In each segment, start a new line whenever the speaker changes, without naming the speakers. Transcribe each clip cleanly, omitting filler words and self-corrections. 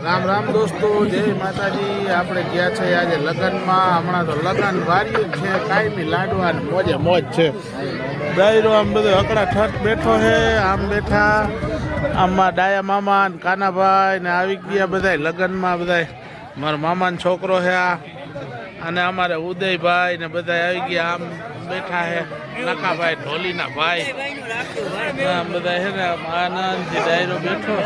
રામ રામ દોસ્તો, જય માતાજી। આપણે ગયા છે આજે લગ્નમાં। હમણાં તો લગ્ન વાર્યું છે, કાયમી લાડવા ને મોજે મોજ છે। દાયરો આમ બધો અકડા ઠઠ બેઠો છે, આમ બેઠા આમાં ડાયા મામા ને કાનાભાઈ ને આવી ગયા બધા લગ્નમાં। બધા મારા મામાનો છોકરો છે આ, અને અમારે ઉદયભાઈ ને બધા આવી ગયા આમ બેઠા છે। નકાભાઈ ઢોલીના ભાઈ આમ બધા છે ને આનંદથી દાયરો બેઠો।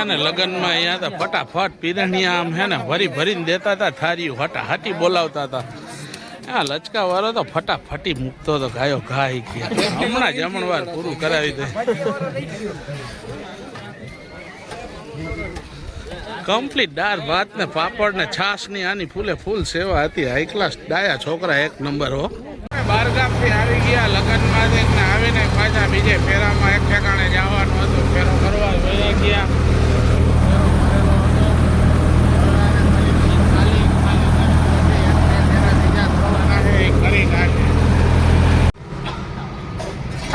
ને લગ્નમાં અહીંયા તો ફટાફટ પીરણિયા આમ હે ને ભરી ભરીને દેતા હતા, થારીઓ હટાહટી બોલાવતા હતા। આ લચકા વાળો તો ફટાફટી મૂકતો હતો, ગાયો ઘાઈ ગયા। હમણાં જમણવાર પૂરું કરાવી દે, કમ્પ્લીટ દાળ ભાત ને પાપડ ને છાશ ની આની ફૂલે ફૂલ સેવા હતી। હાઈ ક્લાસ ડાયા છોકરા એક નંબર હો। બારગામ થી આવી ગયા લગ્નમાં આવીને પાછા બીજે ફેરામાં એક ઠેકાણે જવાનું હતું, ફેરો કરવા વહી ગયા।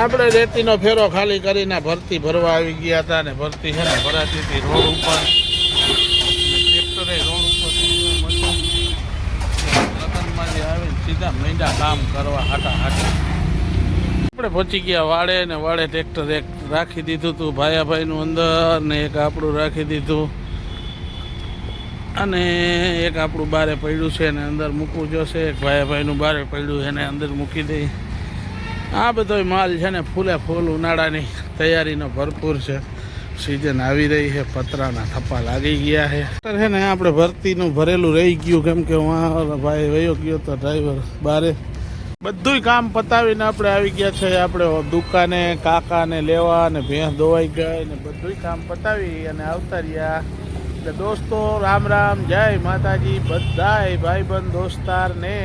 આપણે રેતીનો ફેરો ખાલી કરીને ભરતી ભરવા આવી ગયા હતા, ને ભરતી છે ને ભરાતી હતી રોડ ઉપર, ટ્રેક્ટરે રોડ ઉપર લગ્નમાંથી આવીને સીધા મહિના કામ કરવા હાટા। આપણે પહોંચી ગયા વાડે, ને વાડે ટ્રેક્ટર એક રાખી દીધું હતું ભાયાભાઈનું અંદર, ને એક આપણું રાખી દીધું, અને એક આપણું બારે પડ્યું છે ને અંદર મૂકવું જોશે। એક ભાયાભાઈનું બારે પડ્યું છે ને અંદર મૂકી દઈ। આ બધો માલ છે ને ફૂલે ફૂલ ઉનાળાની તૈયારીનો ભરપૂર છે। સિઝન આવી રહી છે, પતરાના થપ્પા લાગી ગયા છે ને। આપણે ભરતીનું ભરેલું રહી ગયું, કેમ કે ભાઈ વયો ગયો તો ડ્રાઈવર બારે। બધું કામ પતાવીને આપણે આવી ગયા છે આપણે દુકાને, કાકાને લેવા, ને ભેંસ ધોવાઈ ગઈ ને બધું કામ પતાવી અને આવતા રહ્યા। એટલે દોસ્તો રામ રામ, જય માતાજી બધાય ભાઈબંધ દોસ્તાર ને।